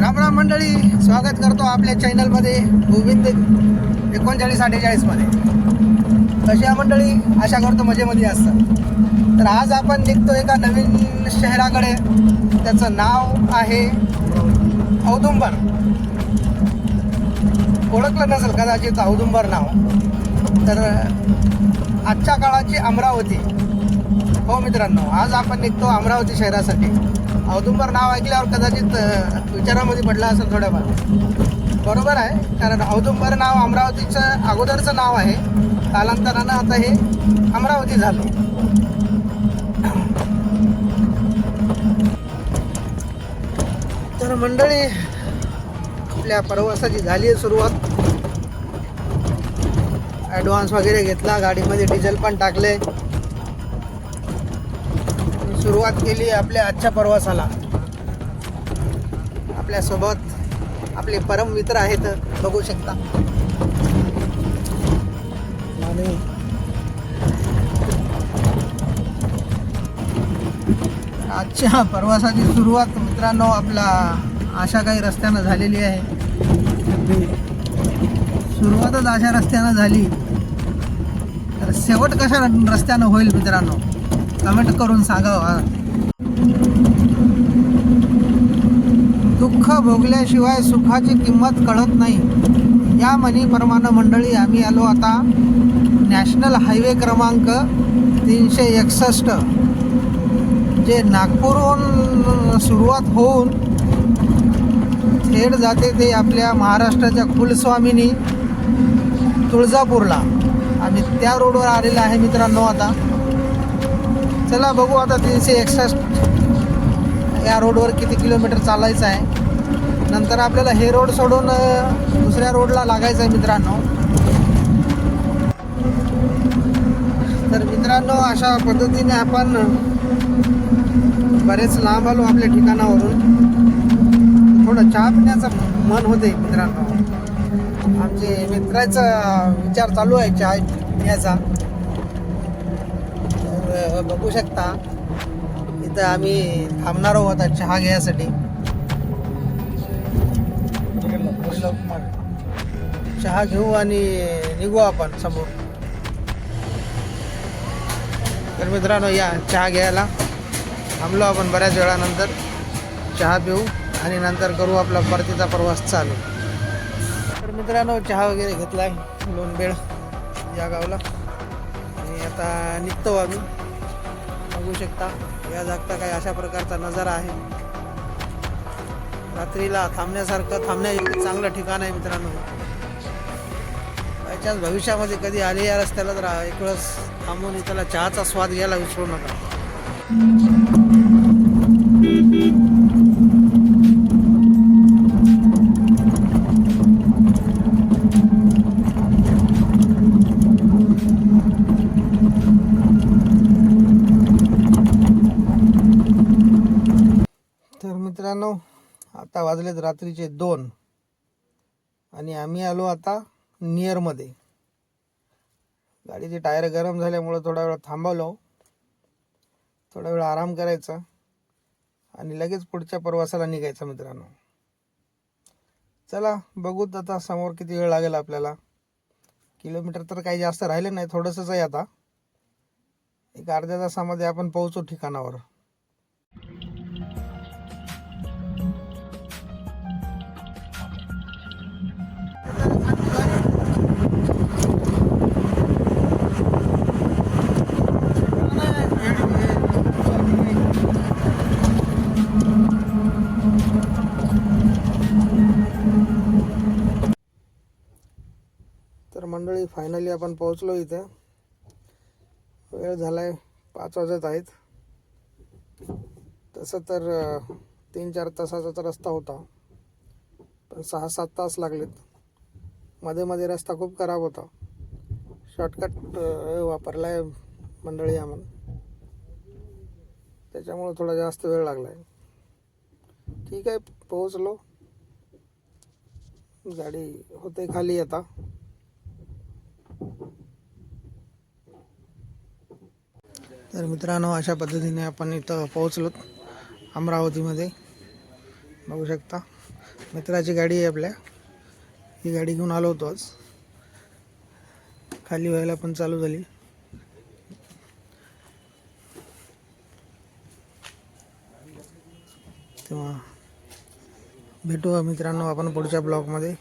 राम राम मंडळी, स्वागत करतो आपल्या चॅनलमध्ये गोविंद 3948 मध्ये. कशा मंडळी, आशा करतो मजेमध्ये असतात. तर आज आपण निघतो एका नवीन शहराकडे. त्याचं नाव आहे औदुंबर. ओळखलं नसेल कदाचित औदुंबर नाव. तर आजच्या काळाची अमरावती. हो मित्रांनो, आज आपण निघतो अमरावती शहरासाठी. औदुंबर नाव ऐकल्यावर कदाचित विचारामध्ये पडला असेल थोड्याफार. बरोबर आहे, कारण औदुंबर नाव अमरावतीचं अगोदरचं नाव आहे. कालांतरानं आता हे अमरावती झालं. तर मंडळी, आपल्या प्रवासाची झाली आहे सुरुवात. ॲडव्हान्स वगैरे घेतला, गाडीमध्ये डिझेल पण टाकले, सुरुवात केली आपल्या आजच्या प्रवासाला. आपल्यासोबत आपले परम मित्र आहेत, बघू शकता. आणि आजच्या प्रवासाची सुरुवात मित्रांनो आपला अशा काही रस्त्यानं झालेली आहे. सुरुवातच अशा रस्त्यानं झाली, तर शेवट कशा रस्त्यानं होईल मित्रांनो, कमेंट करून सांगा. दुःख भोगल्याशिवाय सुखाची किंमत कळत नाही, या म्हणीप्रमाणे मंडळी आम्ही आलो आता नॅशनल हायवे क्रमांक 361, जे नागपूरहून सुरुवात होऊन थेट जाते ते आपल्या महाराष्ट्राच्या कुलस्वामिनी तुळजापूरला. आम्ही त्या रोडवर आलेला आहे मित्रांनो. आता चला बघू, आता 361 या रोडवर किती किलोमीटर चालायचं आहे. नंतर आपल्याला हे रोड सोडून दुसऱ्या रोडला लागायचं आहे मित्रांनो. तर मित्रांनो, अशा पद्धतीने आपण बरेच लांब आलो आपल्या ठिकाणावरून. थोडं चहा पिण्याचं मन होते मित्रांनो. आमचे मित्राचा विचार चालू आहे चहा पिण्याचा. तर बघू शकता, इथं आम्ही थांबणार आहोत चहा घ्यायसाठी. चहा घेऊ आणि निघू आपण समोर. तर मित्रांनो, या चहा घ्यायला थांबलो आपण बऱ्याच वेळानंतर. चहा पिऊ आणि नंतर करू आपला परतीचा प्रवास चालू. तर मित्रांनो, चहा वगैरे घेतला आहे लोणबेळ या गावला आणि आता निघतो आम्ही. बघू शकता, या जागता काही अशा प्रकारचा नजारा आहे. रात्रीला थांबण्यासारखं, थांबण्याचं चांगलं ठिकाण आहे मित्रांनो. बायचान्स भविष्यामध्ये कधी आले या रस्त्याला तर एक वेळेस थांबून इथला चहाचा स्वाद घ्यायला विसरू नका. तर मित्रांनो, आता वाजलेत रात्रीचे 2 आणि आम्ही आलो आता नियरमध्ये. गाडीचे टायर गरम झाल्यामुळं थोडा वेळ थांबवलो. थोडा वेळ आराम करायचा आणि लगेच पुढच्या प्रवासाला निघायचं मित्रांनो. चला बघूत आता समोर किती वेळ लागेल आपल्याला. किलोमीटर तर काही जास्त राहिले नाही, थोडंसंच आहे. आता एक अर्ध्या तासामध्ये आपण पोहोचू ठिकाणावर. तर मंडळी, फायनली आपण पोहोचलो इथे. वेळ झालाय 5 वाजत आहेत. तसं तर 3-4 तासाचा तर रस्ता होता, पण 6-7 तास लागलेत. मध्ये मध्ये रस्ता खूप खराब होता. शॉर्टकट वापरलाय मंडळी आम्ही, त्याच्यामुळे थोडा जास्त वेळ लागलाय. ठीक आहे, पोहोचलो. गाडी होते खाली आता. तर मित्रांनो, अशा पद्धतीने आपण इथं पोहोचलो अमरावतीमध्ये. बघू शकता मित्राची गाडी आहे आपल्या. ही गाडी घेऊन आलो होतो आज. खाली व्हायला पण चालू झाली. तेव्हा भेटू मित्रांनो आपण पुढच्या ब्लॉगमध्ये.